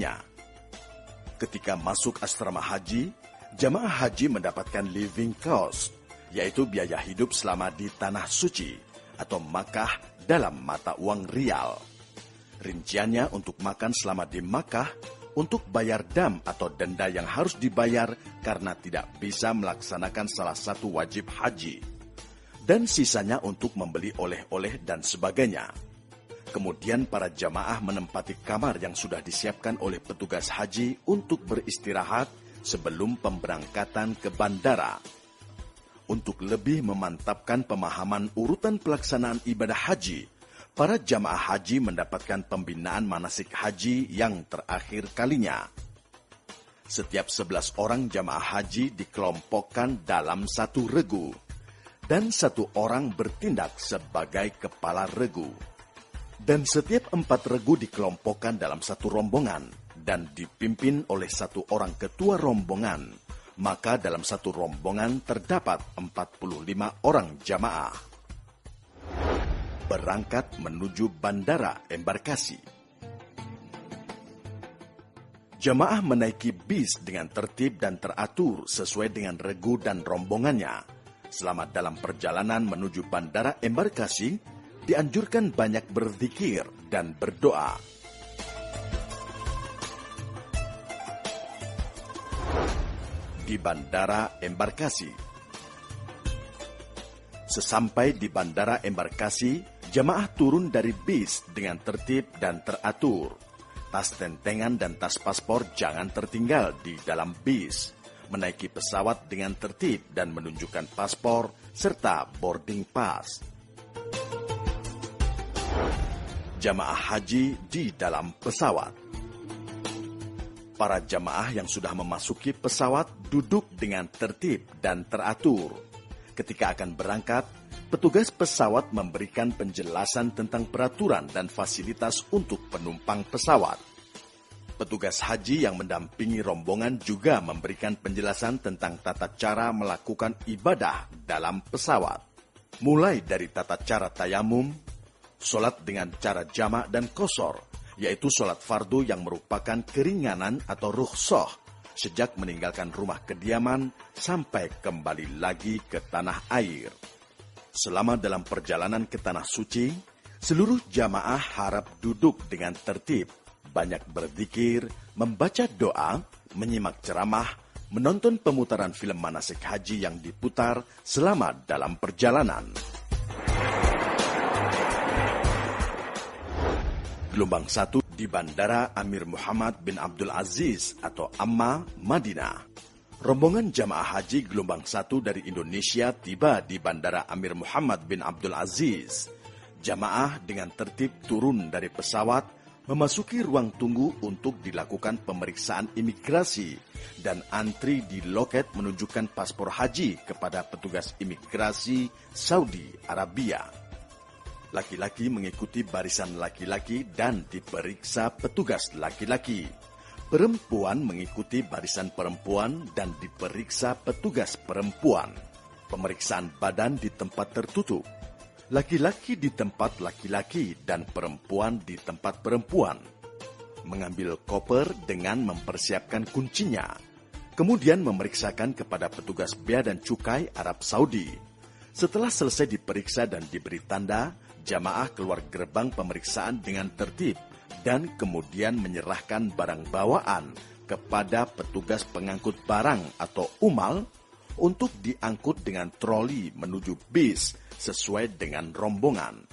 lainnya. Ketika masuk asrama haji, jamaah haji mendapatkan living cost, yaitu biaya hidup selama di Tanah Suci atau Makkah dalam mata uang rial. Rinciannya untuk makan selama di Makkah, untuk bayar dam atau denda yang harus dibayar karena tidak bisa melaksanakan salah satu wajib haji, dan sisanya untuk membeli oleh-oleh dan sebagainya. Kemudian para jamaah menempati kamar yang sudah disiapkan oleh petugas haji untuk beristirahat sebelum pemberangkatan ke bandara. Untuk lebih memantapkan pemahaman urutan pelaksanaan ibadah haji, para jamaah haji mendapatkan pembinaan manasik haji yang terakhir kalinya. Setiap 11 orang jamaah haji dikelompokkan dalam satu regu, dan satu orang bertindak sebagai kepala regu. Dan setiap 4 regu dikelompokkan dalam satu rombongan, dan dipimpin oleh satu orang ketua rombongan. Maka dalam satu rombongan terdapat 45 orang jamaah. Berangkat menuju bandara embarkasi. Jamaah menaiki bis dengan tertib dan teratur sesuai dengan regu dan rombongannya. Selama dalam perjalanan menuju bandara embarkasi, dianjurkan banyak berzikir dan berdoa. Di bandara embarkasi. Sesampai di bandara embarkasi, jamaah turun dari bis dengan tertib dan teratur. Tas tentengan dan tas paspor jangan tertinggal di dalam bis. Menaiki pesawat dengan tertib dan menunjukkan paspor serta boarding pass. Jamaah haji di dalam pesawat. Para jamaah yang sudah memasuki pesawat duduk dengan tertib dan teratur. Ketika akan berangkat, petugas pesawat memberikan penjelasan tentang peraturan dan fasilitas untuk penumpang pesawat. Petugas haji yang mendampingi rombongan juga memberikan penjelasan tentang tata cara melakukan ibadah dalam pesawat. Mulai dari tata cara tayamum, sholat dengan cara jamak dan qashar, yaitu sholat fardu yang merupakan keringanan atau rukhsah, sejak meninggalkan rumah kediaman sampai kembali lagi ke tanah air. Selama dalam perjalanan ke Tanah Suci, seluruh jamaah harap duduk dengan tertib, banyak berzikir, membaca doa, menyimak ceramah, menonton pemutaran film manasik haji yang diputar selama dalam perjalanan. Gelombang 1 di Bandara Amir Muhammad bin Abdul Aziz atau Amma, Madinah. Rombongan jamaah haji gelombang 1 dari Indonesia tiba di Bandara Amir Muhammad bin Abdul Aziz. Jamaah dengan tertib turun dari pesawat, memasuki ruang tunggu untuk dilakukan pemeriksaan imigrasi dan antri di loket menunjukkan paspor haji kepada petugas imigrasi Saudi Arabia. Laki-laki mengikuti barisan laki-laki dan diperiksa petugas laki-laki. Perempuan mengikuti barisan perempuan dan diperiksa petugas perempuan. Pemeriksaan badan di tempat tertutup. Laki-laki di tempat laki-laki dan perempuan di tempat perempuan. Mengambil koper dengan mempersiapkan kuncinya. Kemudian memeriksakan kepada petugas bea dan cukai Arab Saudi. Setelah selesai diperiksa dan diberi tanda, jamaah keluar gerbang pemeriksaan dengan tertib dan kemudian menyerahkan barang bawaan kepada petugas pengangkut barang atau umal untuk diangkut dengan troli menuju bis sesuai dengan rombongan.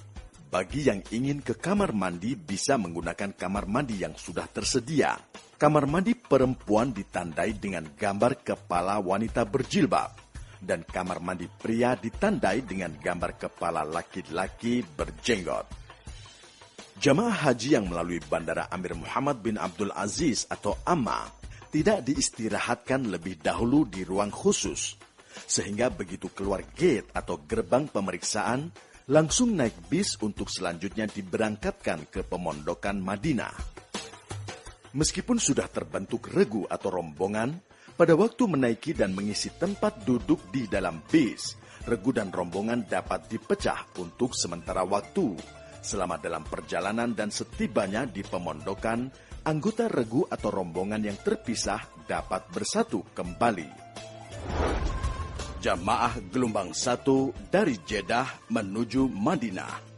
Bagi yang ingin ke kamar mandi bisa menggunakan kamar mandi yang sudah tersedia. Kamar mandi perempuan ditandai dengan gambar kepala wanita berjilbab. Dan kamar mandi pria ditandai dengan gambar kepala laki-laki berjenggot. Jamaah haji yang melalui Bandara Amir Muhammad bin Abdul Aziz atau Amma tidak diistirahatkan lebih dahulu di ruang khusus, sehingga begitu keluar gate atau gerbang pemeriksaan, langsung naik bis untuk selanjutnya diberangkatkan ke pemondokan Madinah. Meskipun sudah terbentuk regu atau rombongan, pada waktu menaiki dan mengisi tempat duduk di dalam bis, regu dan rombongan dapat dipecah untuk sementara waktu. Selama dalam perjalanan dan setibanya di pemondokan, anggota regu atau rombongan yang terpisah dapat bersatu kembali. Jamaah gelombang 1 dari Jeddah menuju Madinah.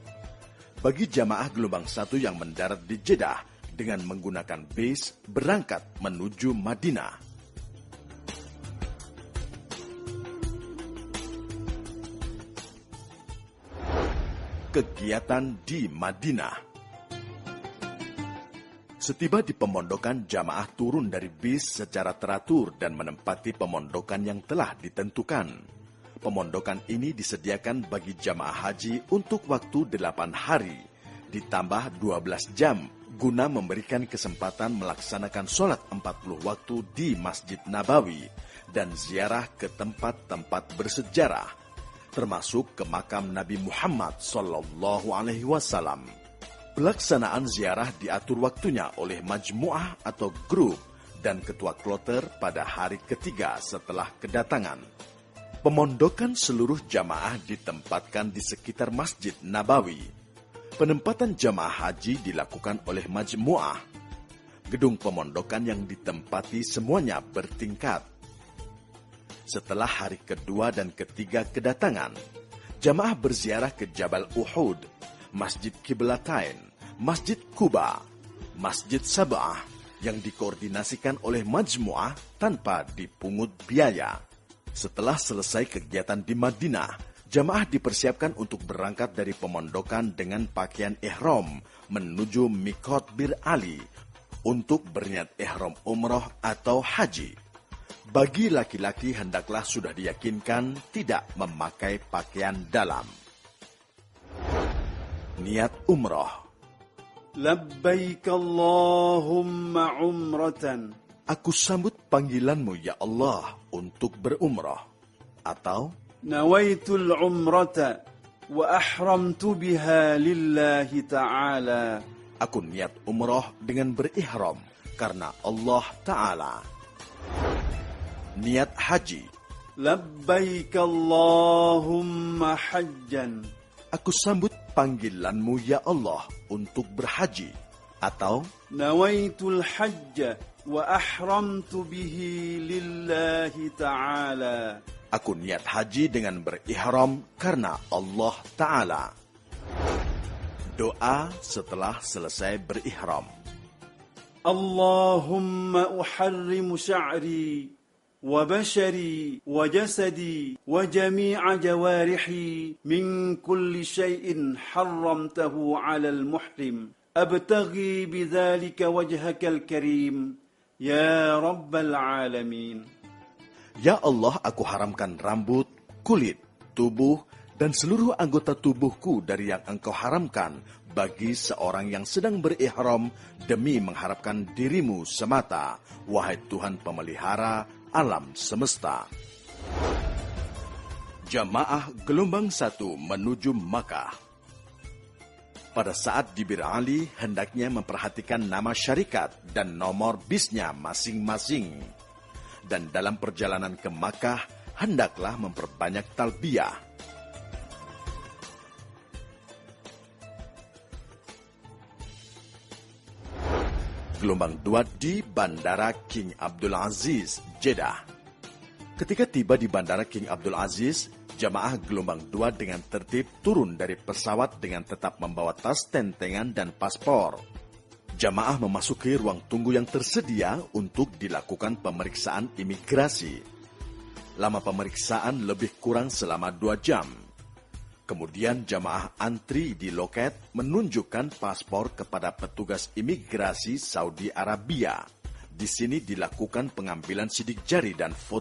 Bagi jamaah gelombang 1 yang mendarat di Jeddah dengan menggunakan bis berangkat menuju Madinah. Kegiatan di Madinah. Setiba di pemondokan, jamaah turun dari bis secara teratur dan menempati pemondokan yang telah ditentukan. Pemondokan ini disediakan bagi jamaah haji untuk waktu 8 hari, ditambah 12 jam, guna memberikan kesempatan melaksanakan sholat 40 waktu di Masjid Nabawi dan ziarah ke tempat-tempat bersejarah, termasuk ke makam Nabi Muhammad SAW. Pelaksanaan ziarah diatur waktunya oleh majmu'ah atau grup dan ketua kloter pada hari ketiga setelah kedatangan. Pemondokan seluruh jamaah ditempatkan di sekitar Masjid Nabawi. Penempatan jamaah haji dilakukan oleh majmu'ah. Gedung pemondokan yang ditempati semuanya bertingkat. Setelah hari kedua dan ketiga kedatangan, jamaah berziarah ke Jabal Uhud, Masjid Qiblatain, Masjid Quba, Masjid Sab'ah yang dikoordinasikan oleh majmu'ah tanpa dipungut biaya. Setelah selesai kegiatan di Madinah, jamaah dipersiapkan untuk berangkat dari pemondokan dengan pakaian ihram menuju Miqat Bir Ali untuk berniat ihram umroh atau haji. Bagi laki-laki hendaklah sudah diyakinkan tidak memakai pakaian dalam. Niat umroh. Labbaik Allahumma umratan. Aku sambut panggilanmu ya Allah untuk berumrah. Atau Nawaitul umrata wa ahramtu biha lillahi ta'ala. aku niat umrah dengan berihram karena Allah Ta'ala. Niat haji. Labbaik Allahumma hajjan. Aku sambut panggilanmu ya Allah untuk berhaji. Atau Nawaitul hajja wa ahramtu bihi lillahi ta'ala. aku niat haji dengan berihram karena Allah Ta'ala. Doa setelah selesai berihram. Allahumma uharrimu sya'ri wa bashari wa jasadi wa jami'a jawarihi min kulli syai'in harramtahu 'alal muhrim. Abtaghi bidzalika wajhakal karim ya rabbal alamin. Ya Allah, aku haramkan rambut, kulit, tubuh, dan seluruh anggota tubuhku dari yang Engkau haramkan bagi seorang yang sedang berihram demi mengharapkan dirimu semata, wahai Tuhan pemelihara alam semesta. Jamaah gelombang 1 menuju Makkah. Pada saat di Bir Ali, hendaknya memperhatikan nama syarikat dan nomor bisnya masing-masing. Dan dalam perjalanan ke Makkah, hendaklah memperbanyak talbiyah. Gelombang 2 di Bandara King Abdul Aziz, Jeddah. Ketika tiba di Bandara King Abdul Aziz, jamaah gelombang 2 dengan tertib turun dari pesawat dengan tetap membawa tas tentengan dan paspor. Jamaah memasuki ruang tunggu yang tersedia untuk dilakukan pemeriksaan imigrasi. Lama pemeriksaan lebih kurang selama 2 jam. Kemudian jamaah antri di loket menunjukkan paspor kepada petugas imigrasi Saudi Arabia. Di sini dilakukan pengambilan sidik jari dan foto